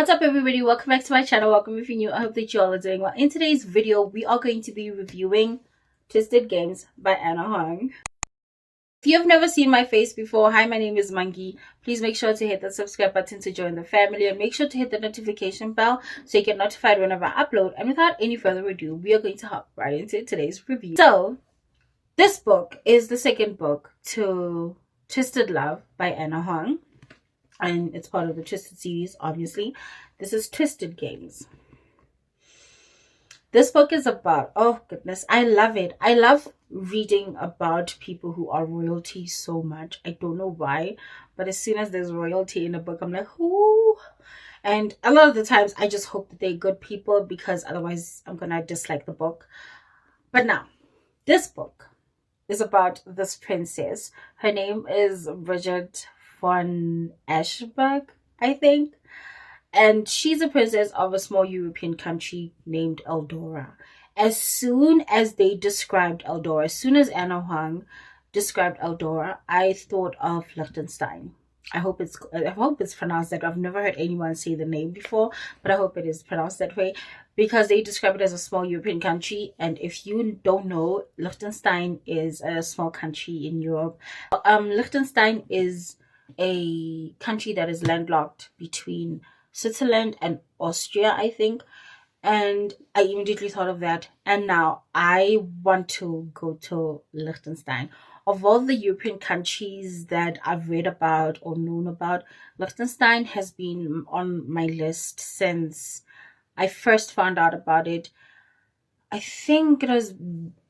What's up, everybody? Welcome back to my channel. Welcome if you're new. I hope that you all are doing well. In today's video, we are going to be reviewing Twisted Games by Ana Huang. If you have never seen my face before, hi, my name is Mangi. Please make sure to hit the subscribe button to join the family, and make sure to hit the notification bell so you get notified whenever I upload. And without any further ado, we are going to hop right into today's review. So this book is the second book to Twisted Love by Ana Huang, and it's part of the Twisted series. Obviously, this is Twisted Games. This book is about, oh goodness, I love it. I love reading about people who are royalty so much. I don't know why, but as soon as there's royalty in a book, I'm like, ooh. And a lot of the times I just hope that they're good people, because otherwise I'm gonna dislike the book. But now, this book is about this princess. Her name is Bridget von Ashburg, I think. And she's a princess of a small European country named Eldora. As soon as they described Eldora, as soon as Ana Huang described Eldora, I thought of Liechtenstein. I hope it's pronounced that. I've never heard anyone say the name before, but I hope it is pronounced that way, because they describe it as a small European country. And if you don't know, Liechtenstein is a small country in Europe. Liechtenstein is a country that is landlocked between Switzerland and Austria, I think. And I immediately thought of that, and now I want to go to Liechtenstein. Of all the European countries that I've read about or known about, Liechtenstein has been on my list since I first found out about it. I think it was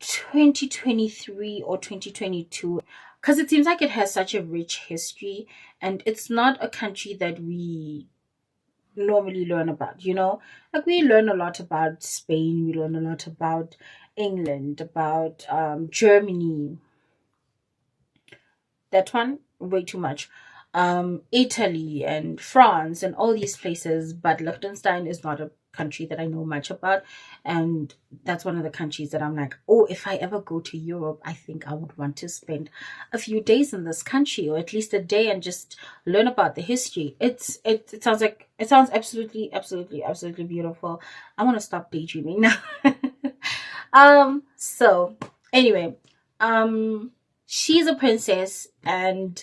2023 or 2022, because it seems like it has such a rich history, and it's not a country that we normally learn about, like we learn a lot about Spain, we learn a lot about England, about Germany, that one way too much, Italy and France and all these places. But Liechtenstein is not a country that I know much about, and that's one of the countries that I'm like, oh, if I ever go to Europe, I think I would want to spend a few days in this country, or at least a day, and just learn about the history. It sounds absolutely beautiful. I want to stop daydreaming now. So anyway, she's a princess, and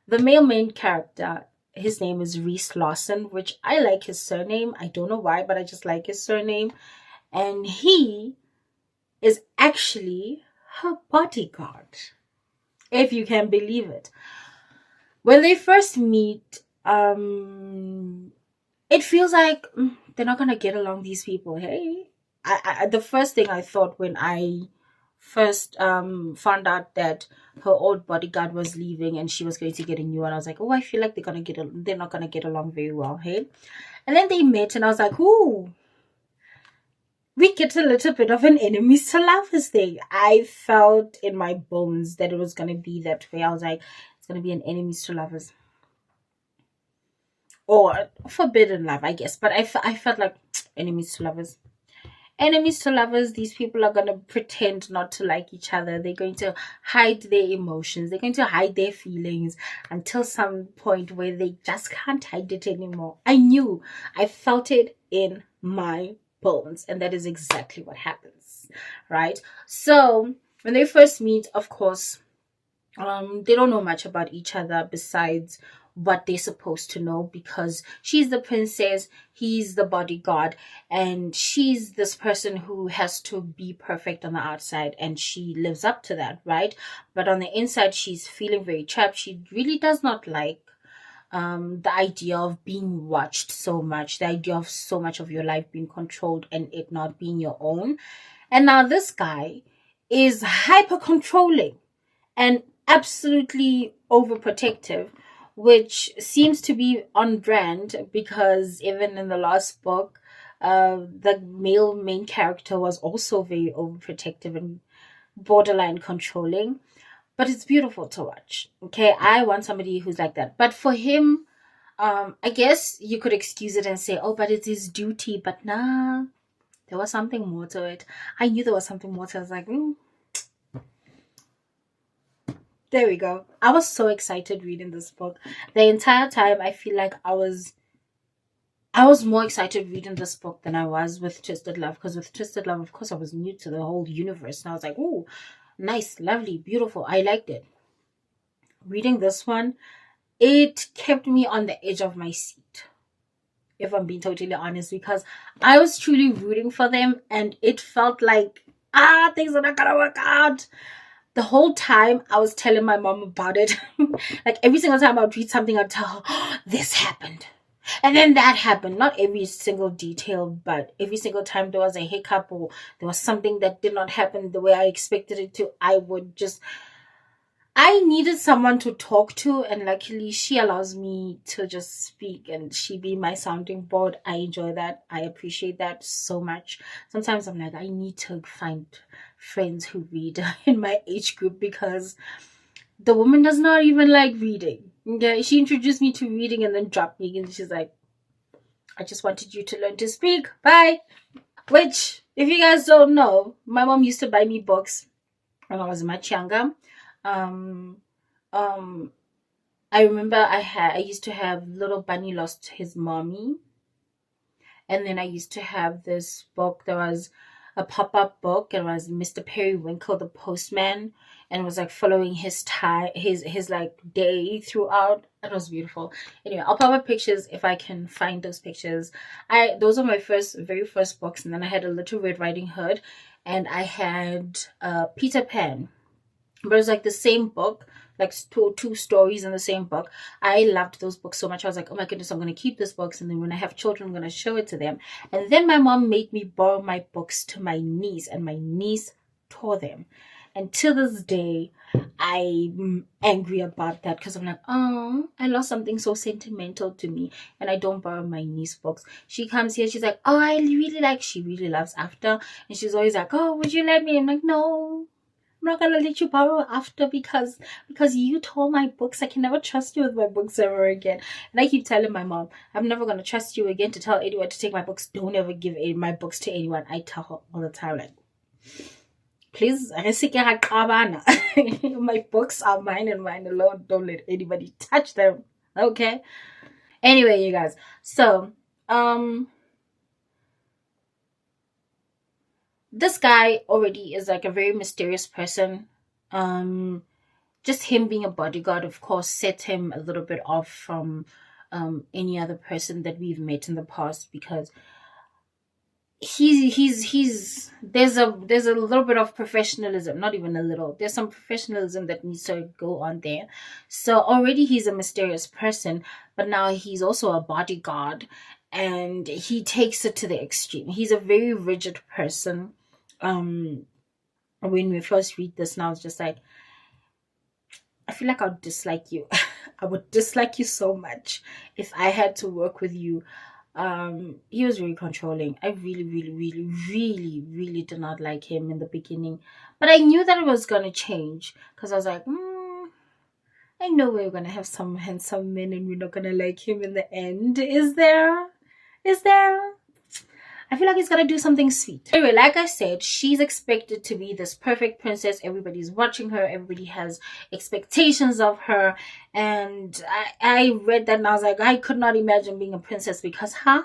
the main character, his name is Rhys Lawson, which I like his surname. I don't know why, but I just like his surname. And he is actually her bodyguard, if you can believe it. When they first meet, it feels like they're not gonna get along, these people. Hey, the first thing I thought when I first found out that her old bodyguard was leaving and she was going to get a new one, I was like, oh, I feel like they're not gonna get along very well. Hey, and then they met, and I was like, ooh, we get a little bit of an enemies to lovers thing. I felt in my bones that it was gonna be that way. I was like, it's gonna be an enemies to lovers, or forbidden love, I guess. But I felt like enemies to lovers. Enemies to lovers, these people are going to pretend not to like each other. They're going to hide their emotions. They're going to hide their feelings until some point where they just can't hide it anymore. I felt it in my bones, and that is exactly what happens, right? So when they first meet, of course, they don't know much about each other besides what they're supposed to know, because she's the princess, he's the bodyguard, and she's this person who has to be perfect on the outside, and she lives up to that, right? But on the inside, she's feeling very trapped. She really does not like the idea of being watched so much, the idea of so much of your life being controlled and it not being your own. And now this guy is hyper controlling and absolutely overprotective, which seems to be on brand, because even in the last book, the main character was also very overprotective and borderline controlling. But it's beautiful to watch. Okay, I want somebody who's like that. But for him, I guess you could excuse it and say, oh, but it's his duty. But nah, there was something more to it. I knew there was something more to it. I was like, there we go. I was so excited reading this book. The entire time, I feel like I was I was more excited reading this book than I was with Twisted Love, because with Twisted Love, of course, I was new to the whole universe, and I was like, "Oh, nice, lovely, beautiful." I liked it. Reading this one, it kept me on the edge of my seat, if I'm being totally honest, because I was truly rooting for them, and it felt like, things are not gonna work out. The whole time I was telling my mom about it. Like every single time I would read something, I'd tell her, "Oh, this happened. And then that happened." Not every single detail, but every single time there was a hiccup or there was something that did not happen the way I expected it to, I needed someone to talk to, and luckily she allows me to just speak and she be my sounding board. I enjoy that. I appreciate that so much. Sometimes I'm like, I need to find friends who read in my age group, because the woman does not even like reading. Okay, she introduced me to reading and then dropped me, and she's like, "I just wanted you to learn to speak. Bye." Which, if you guys don't know, my mom used to buy me books when I was much younger. Um, um, I remember I used to have Little Bunny Lost His Mommy, and then I used to have this book that was a pop-up book. It was Mr. Periwinkle the Postman, and it was like following his time, his like day throughout. It was beautiful. Anyway, I'll pop up pictures if I can find those pictures. Those are my very first books, and then I had a Little Red Riding Hood, and I had Peter Pan. But it was like the same book, like two stories in the same book. I loved those books so much. I was like, "Oh my goodness, I'm going to keep these books, and then when I have children, I'm going to show it to them." And then my mom made me borrow my books to my niece, and my niece tore them. And to this day, I'm angry about that, because I'm like, "Oh, I lost something so sentimental to me, and I don't borrow my niece books." She comes here, she's like, "Oh, she really loves After," and she's always like, "Oh, would you let me?" I'm like, "No, I'm not gonna let you borrow After, because you tore my books. I can never trust you with my books ever again." And I keep telling my mom, "I'm never gonna trust you again to tell anyone to take my books. Don't ever give my books to anyone." I tell her all the time, like, "Please, my books are mine and mine alone. Don't let anybody touch them." Okay. Anyway, you guys. So, this guy already is like a very mysterious person. Just him being a bodyguard, of course, set him a little bit off from any other person that we've met in the past, because he's there's a little bit of professionalism, not even a little. There's some professionalism that needs to go on there. So already he's a mysterious person, but now he's also a bodyguard, and he takes it to the extreme. He's a very rigid person. Um, when we first read this, now it's just like, I feel like I would dislike you. I would dislike you so much if I had to work with you. He was very controlling. I really, really, really, really, really did not like him in the beginning, but I knew that it was gonna change, because I was like, I know we're gonna have some handsome men, and we're not gonna like him in the end. Is there? Is there? I feel like he's gonna do something sweet. Anyway, like I said, she's expected to be this perfect princess. Everybody's watching her. Everybody has expectations of her. And I read that and I was like, I could not imagine being a princess, because, I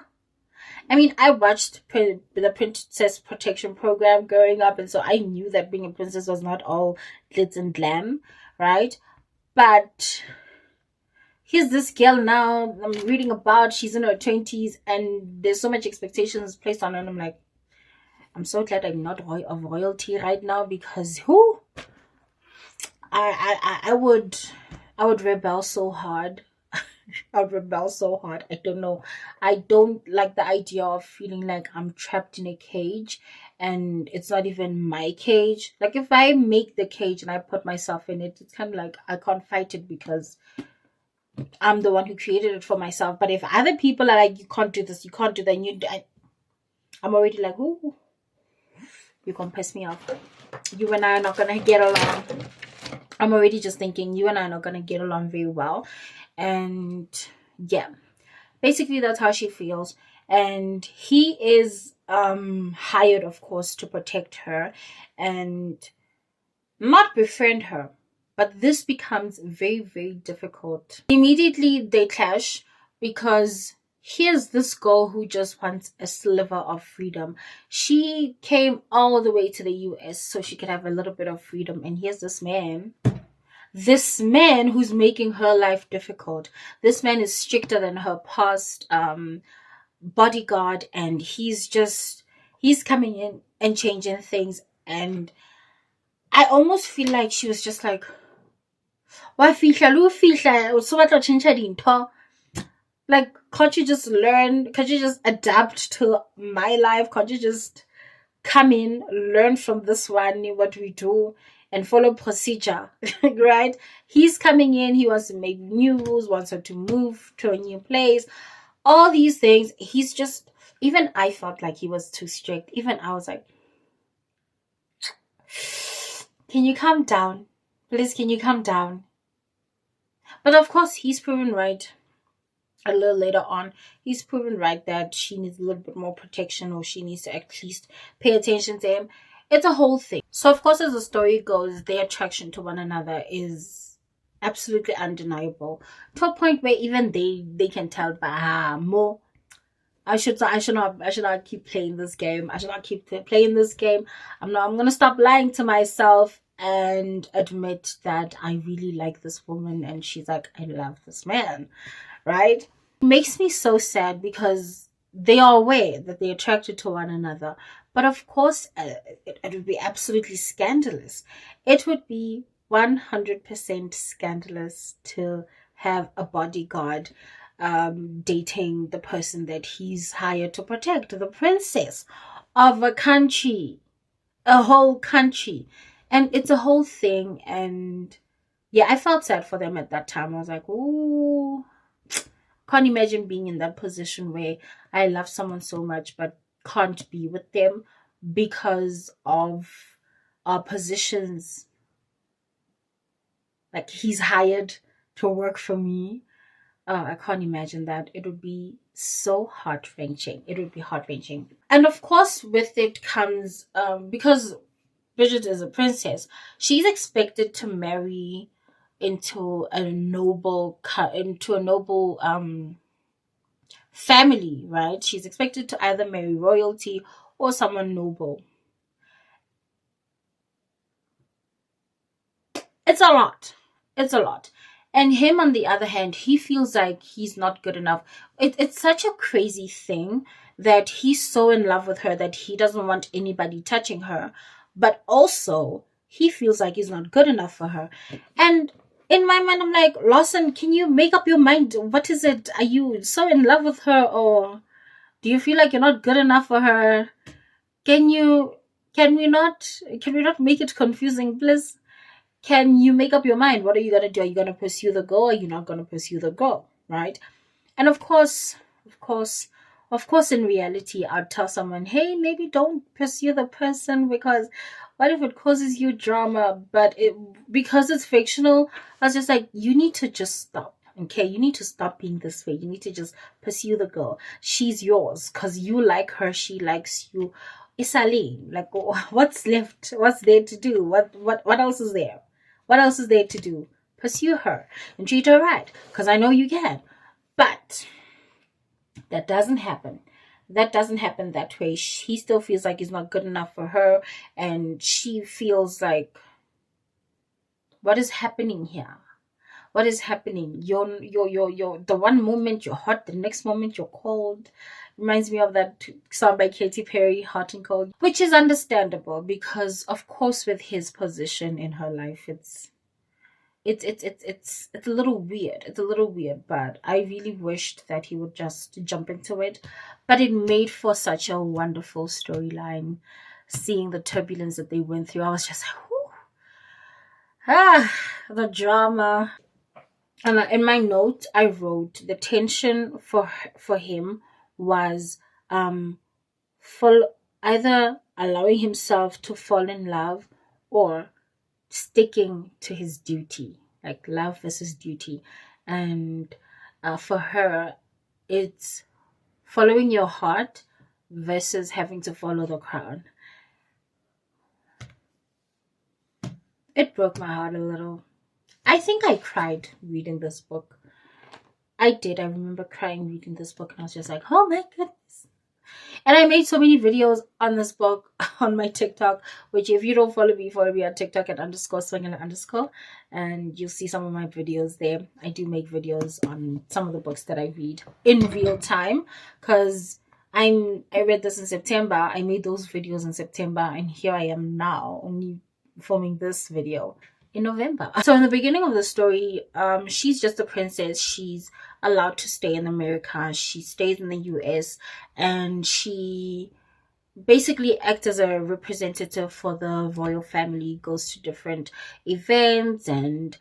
mean, I watched the Princess Protection Program growing up, and so I knew that being a princess was not all glitz and glam, right? But here's this girl now I'm reading about. She's in her 20s, and there's so much expectations placed on her. And I'm like, I'm so glad I'm not of royalty right now, because who? I would rebel so hard. I would rebel so hard. I don't know. I don't like the idea of feeling like I'm trapped in a cage, and it's not even my cage. Like, if I make the cage and I put myself in it, it's kind of like I can't fight it, because I'm the one who created it for myself. But if other people are like, "You can't do this, you can't do that," and I'm already like, "Ooh, you're gonna piss me off. You and I are not gonna get along." I'm already just thinking, you and I are not gonna get along very well. And yeah, basically that's how she feels. And he is hired, of course, to protect her and not befriend her. But this becomes very, very difficult. Immediately they clash, because here's this girl who just wants a sliver of freedom. She came all the way to the US so she could have a little bit of freedom. And here's this man who's making her life difficult. This man is stricter than her past bodyguard, and he's coming in and changing things. And I almost feel like she was just like, why fihla lu fihla so batla change dintho. Like, can't you just learn? Can't you just adapt to my life? Can't you just come in, learn from this one, what we do, and follow procedure, right? He's coming in, he wants to make new rules, wants her to move to a new place, all these things. He's just, even I felt like he was too strict. Even I was like, can you calm down? Please, can you calm down? But of course, he's proven right. A little later on, he's proven right that she needs a little bit more protection, or she needs to at least pay attention to him. It's a whole thing. So of course, as the story goes, their attraction to one another is absolutely undeniable, to a point where even they can tell, bah, more. I should not keep playing this game. I should not keep playing this game. I'm gonna stop lying to myself and admit that I really like this woman, and she's like, I love this man, right? It makes me so sad because they are aware that they're attracted to one another. But of course, it would be absolutely scandalous. It would be 100% scandalous to have a bodyguard dating the person that he's hired to protect, the princess of a country, a whole country. And it's a whole thing. And yeah, I felt sad for them at that time. I was like, ooh, can't imagine being in that position where I love someone so much but can't be with them because of our positions. Like, he's hired to work for me. I can't imagine that. It would be so heart-wrenching. It would be heart-wrenching. And of course, with it comes, because Bridget is a princess, she's expected to marry into a noble family, right? She's expected to either marry royalty or someone noble. It's a lot. It's a lot. And him, on the other hand, he feels like he's not good enough. It's such a crazy thing that he's so in love with her that he doesn't want anybody touching her. But also, he feels like he's not good enough for her. And in my mind, I'm like, Lawson, can you make up your mind? What is it? Are you so in love with her, or do you feel like you're not good enough for her? Can we not make it confusing, please? Can you make up your mind? What are you going to do? Are you going to pursue the girl, or are you not going to pursue the girl? Right? And of course, in reality, I'd tell someone, hey, maybe don't pursue the person, because what if it causes you drama? But because it's fictional, I was just like, you need to just stop. Okay, you need to stop being this way. You need to just pursue the girl. She's yours because you like her. She likes you. Isali, like, what's left? What's there to do? What else is there? What else is there to do? Pursue her and treat her right, because I know you can. But that doesn't happen. That doesn't happen that way. He still feels like he's not good enough for her, and she feels like, what is happening here? What is happening? You're the one moment you're hot, the next moment you're cold. Reminds me of that song by Katy Perry, Hot and Cold, which is understandable because, of course, with his position in her life, it's a little weird. It's a little weird, but I really wished that he would just jump into it. But it made for such a wonderful storyline. Seeing the turbulence that they went through, I was just like, whew. The drama. And in my note, I wrote the tension for him was full, either allowing himself to fall in love or sticking to his duty, like love versus duty. And for her, it's following your heart versus having to follow the crowd. It broke my heart a little. I think I cried reading this book. I did. I remember crying reading this book, and I was just like, oh my goodness. And I made so many videos on this book on my TikTok, which if you don't follow me on TikTok at underscore swinging underscore, and you'll see some of my videos there. I do make videos on some of the books that I read in real time, because I read this in September. I made those videos in September, and here I am now only filming this video in November. So in the beginning of the story, she's just a princess. She's allowed to stay in America. She stays in the US, and she basically acts as a representative for the royal family, goes to different events and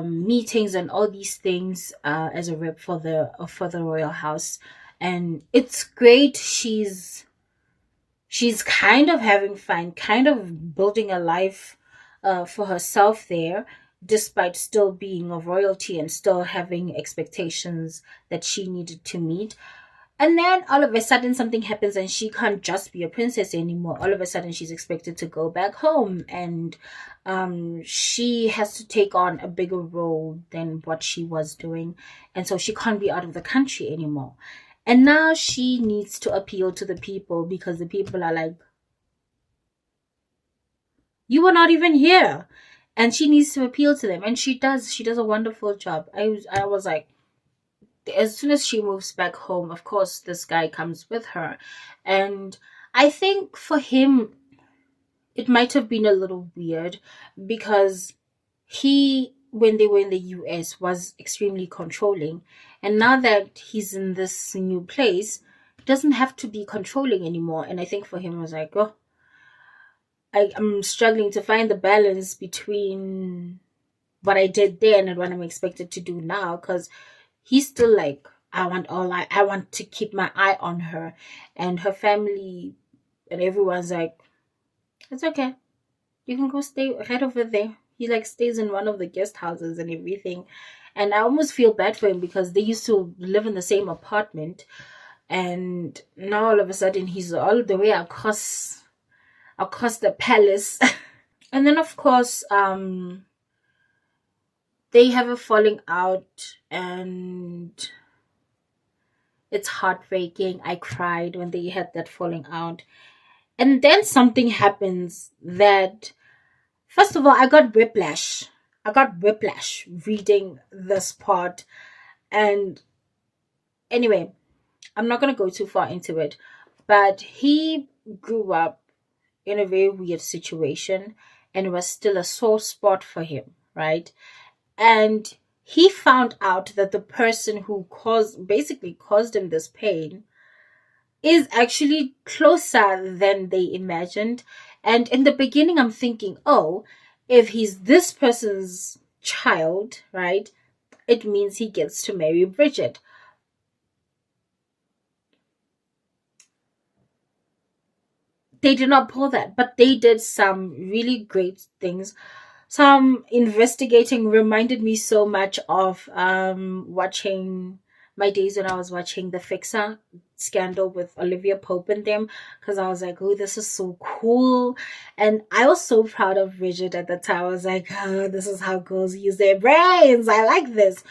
meetings and all these things as a rep for the royal house. And it's great. She's kind of having fun, kind of building a life for herself there, despite still being of royalty and still having expectations that she needed to meet. And then all of a sudden something happens and she can't just be a princess anymore. All of a sudden she's expected to go back home, and she has to take on a bigger role than what she was doing. And so she can't be out of the country anymore. And now she needs to appeal to the people, because the people are like, you were not even here. And she needs to appeal to them. And she does. She does a wonderful job. I was like, as soon as she moves back home, of course, this guy comes with her. And I think for him, it might have been a little weird, because he, when they were in the US, was extremely controlling. And now that he's in this new place, he doesn't have to be controlling anymore. And I think for him, it was like, oh, I'm struggling to find the balance between what I did then and what I'm expected to do now, because he's still like, I want to keep my eye on her, and her family and everyone's like, it's okay, you can go stay right over there. He like stays in one of the guest houses and everything. And I almost feel bad for him, because they used to live in the same apartment, and now all of a sudden he's all the way across the palace. And then of course they have a falling out, and it's heartbreaking. I cried when they had that falling out. And then something happens that, first of all, I got whiplash. Reading this part. And anyway, I'm not going to go too far into it, but he grew up in a very weird situation, and it was still a sore spot for him, right? And he found out that the person who basically caused him this pain is actually closer than they imagined. And in the beginning, I'm thinking, oh, if he's this person's child, right, it means he gets to marry Bridget. They did not pull that, but they did some really great things. Some investigating reminded me so much of watching my days when I was watching The Fixer scandal with Olivia Pope and them, because I was like, oh, this is so cool. And I was so proud of Bridget at the time. I was like, oh, this is how girls use their brains. I like this.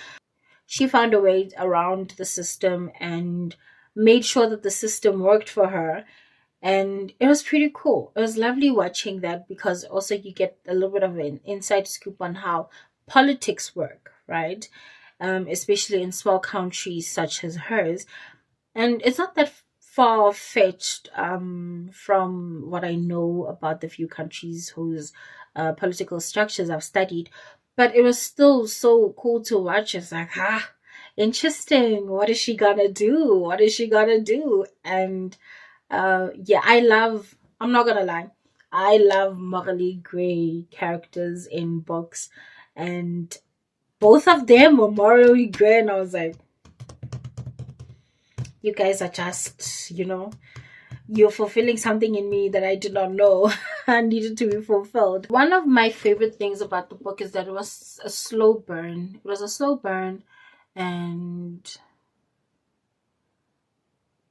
She found a way around the system and made sure that the system worked for her. And it was pretty cool. It was lovely watching that, because also you get a little bit of an inside scoop on how politics work, right? Especially in small countries such as hers. And it's not that far-fetched from what I know about the few countries whose political structures I've studied. But it was still so cool to watch. It's like, interesting. What is she gonna do? And yeah, I'm not gonna lie, I love morally gray characters in books, and both of them were morally gray, and I was like, you guys are just, you're fulfilling something in me that I did not know and needed to be fulfilled. One of my favorite things about the book is that it was a slow burn. And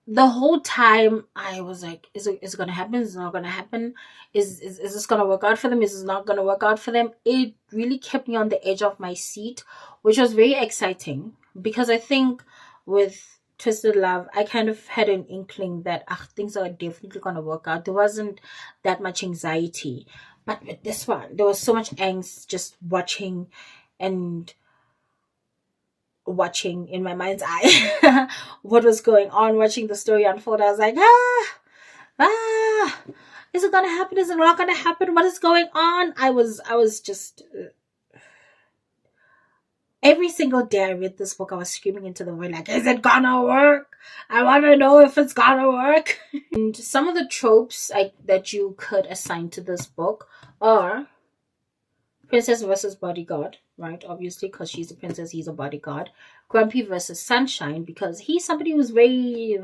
the whole time I was like, is it gonna happen? Is it not gonna happen? Is this gonna work out for them? Is this not gonna work out for them? It really kept me on the edge of my seat, which was very exciting. because I think with Twisted Love, I kind of had an inkling that things are definitely gonna work out. There wasn't that much anxiety, but with this one, there was so much angst just and watching in my mind's eye what was going on, watching the story unfold. I was like, is it gonna happen? Is it not gonna happen? What is going on? I was just every single day I read this book, I was screaming into the void, like, is it gonna work? I want to know if it's gonna work. And some of the tropes that you could assign to this book are princess versus bodyguard, right? Obviously, because she's a princess, he's a bodyguard. Grumpy versus sunshine, because he's somebody who's very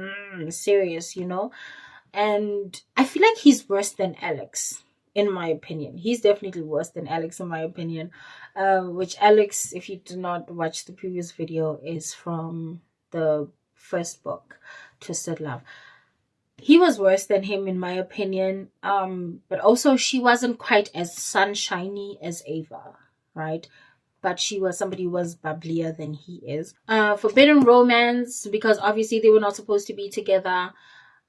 serious, you know? And I feel like he's worse than Alex, in my opinion. He's definitely worse than Alex, in my opinion. Which Alex, if you did not watch the previous video, is from the first book, Twisted Love. He was worse than him, in my opinion. But also she wasn't quite as sunshiny as Ava, right? But she was somebody who was bubblier than he is. Forbidden romance, because obviously they were not supposed to be together.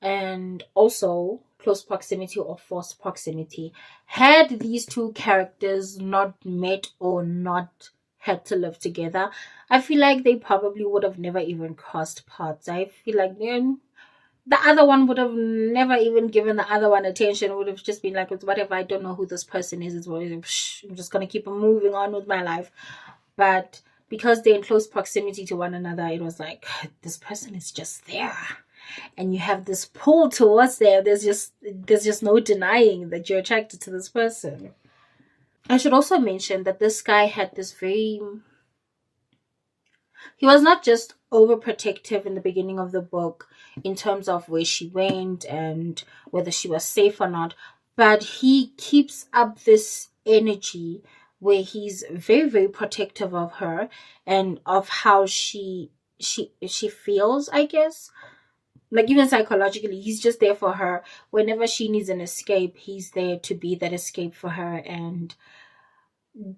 And also close proximity or forced proximity. Had these two characters not met or not had to live together, I feel like they probably would have never even crossed paths. I feel like the other one would have never even given the other one attention. It would have just been like, whatever, I don't know who this person is. I'm just going to keep moving on with my life. But because they're in close proximity to one another, it was like, this person is just there. And you have this pull towards them. There's just no denying that you're attracted to this person. I should also mention that this guy had this he was not just overprotective in the beginning of the book in terms of where she went and whether she was safe or not, but he keeps up this energy where he's very, very protective of her and of how she feels, I guess. Like, even psychologically, he's just there for her. Whenever she needs an escape, he's there to be that escape for her and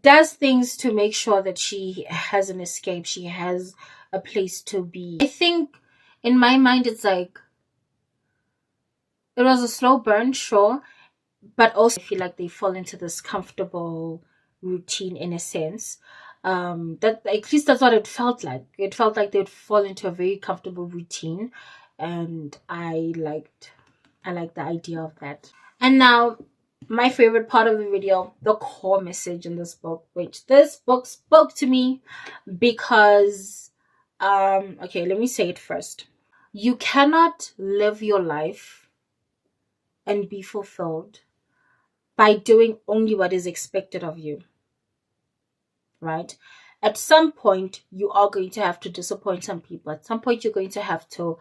does things to make sure that she has an escape. She has a place to be. I think, in my mind, it's like, it was a slow burn, sure, but also I feel like they fall into this comfortable routine in a sense. That at least that's what it felt like. It felt like they'd fall into a very comfortable routine. And I liked the idea of that. And now, my favorite part of the video, the core message in this book, which this book spoke to me because, okay, let me say it first. You cannot live your life and be fulfilled by doing only what is expected of you, right? At some point, you are going to have to disappoint some people. At some point, you're going to have to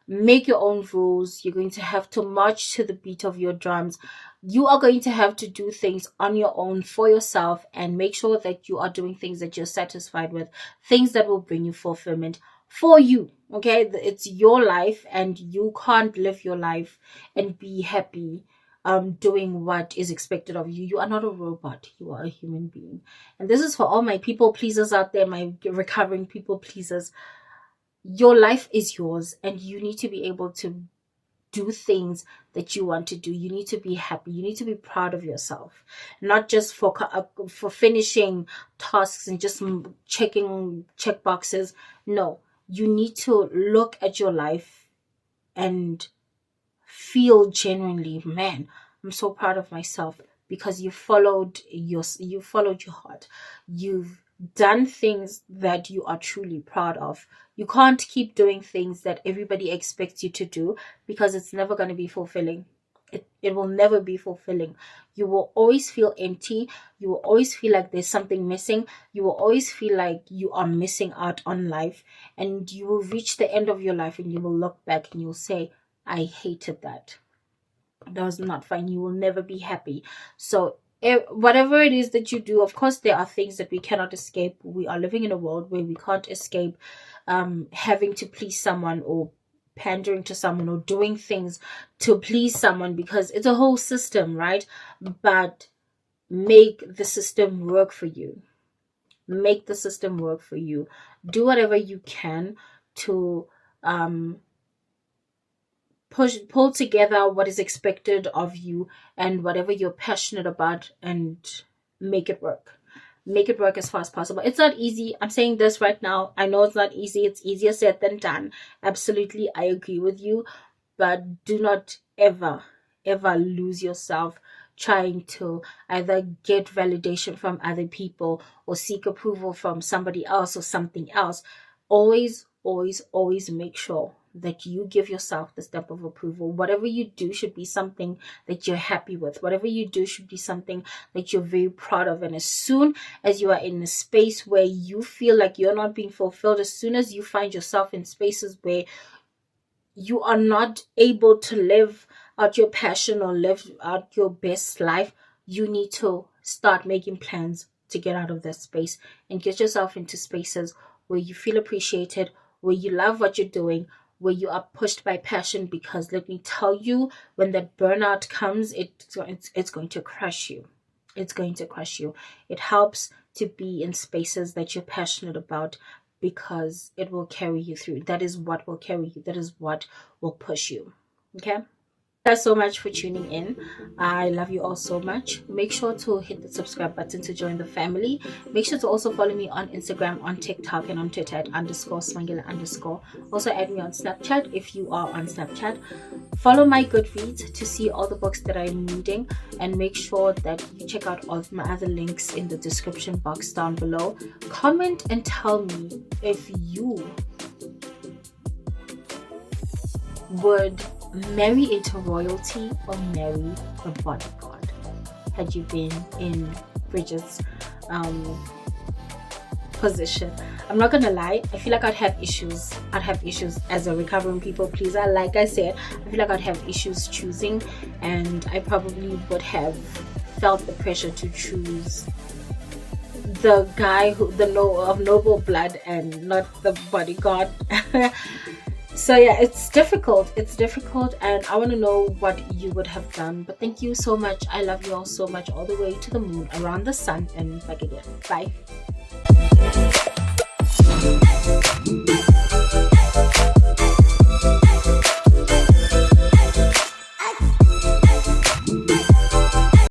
make your own rules. You're going to have to march to the beat of your drums. You are going to have to do things on your own for yourself and make sure that you are doing things that you're satisfied with, things that will bring you fulfillment for you. Okay, it's your life and you can't live your life and be happy doing what is expected of you. You are not a robot. You are a human being. And this is for all my people pleasers out there, my recovering people pleasers. Your life is yours and you need to be able to do things that you want to do. You need to be happy. You need to be proud of yourself, not just for finishing tasks and just checking check boxes. No, you need to look at your life and feel genuinely, man, I'm so proud of myself because you followed your heart. You've done things that you are truly proud of. You can't keep doing things that everybody expects you to do because it's never going to be fulfilling. It will never be fulfilling. You will always feel empty. You will always feel like there's something missing. You will always feel like you are missing out on life. And you will reach the end of your life and you will look back and you'll say, I hated that. That was not fun. You will never be happy. So whatever it is that you do, of course, there are things that we cannot escape. We are living in a world where we can't escape having to please someone or pandering to someone or doing things to please someone because it's a whole system, right? But make the system work for you. Make the system work for you. Do whatever you can to pull together what is expected of you and whatever you're passionate about, and make it work. Make it work as far as possible. It's not easy. I'm saying this right now. I know it's not easy. It's easier said than done. Absolutely, I agree with you. But do not ever, ever lose yourself trying to either get validation from other people or seek approval from somebody else or something else. Always, always, always make sure that you give yourself the step of approval. Whatever you do should be something that you're happy with. Whatever you do should be something that you're very proud of. And as soon as you are in a space where you feel like you're not being fulfilled, as soon as you find yourself in spaces where you are not able to live out your passion or live out your best life, you need to start making plans to get out of that space and get yourself into spaces where you feel appreciated, where you love what you're doing, where you are pushed by passion. Because let me tell you, when that burnout comes, it's going to crush you. It's going to crush you. It helps to be in spaces that you're passionate about, because it will carry you through. That is what will carry you. That is what will push you. Okay? Thanks so much for tuning in. I love you all so much. Make sure to hit the subscribe button to join the family. Make sure to also follow me on Instagram, on TikTok, and on Twitter at _Smangela_. Also add me on Snapchat if you are on Snapchat. Follow my Goodreads to see all the books that I'm reading, and make sure that you check out all of my other links in the description box down below. Comment and tell me if you would marry into royalty or marry a bodyguard had you been in Bridget's position. I'm not gonna lie, I feel like I'd have issues as a recovering people pleaser. Like I said, I feel like I'd have issues choosing, and I probably would have felt the pressure to choose the guy of noble blood and not the bodyguard. So yeah, it's difficult, and I want to know what you would have done. But thank you so much. I love you all so much, all the way to the moon, around the sun, and back again. Bye.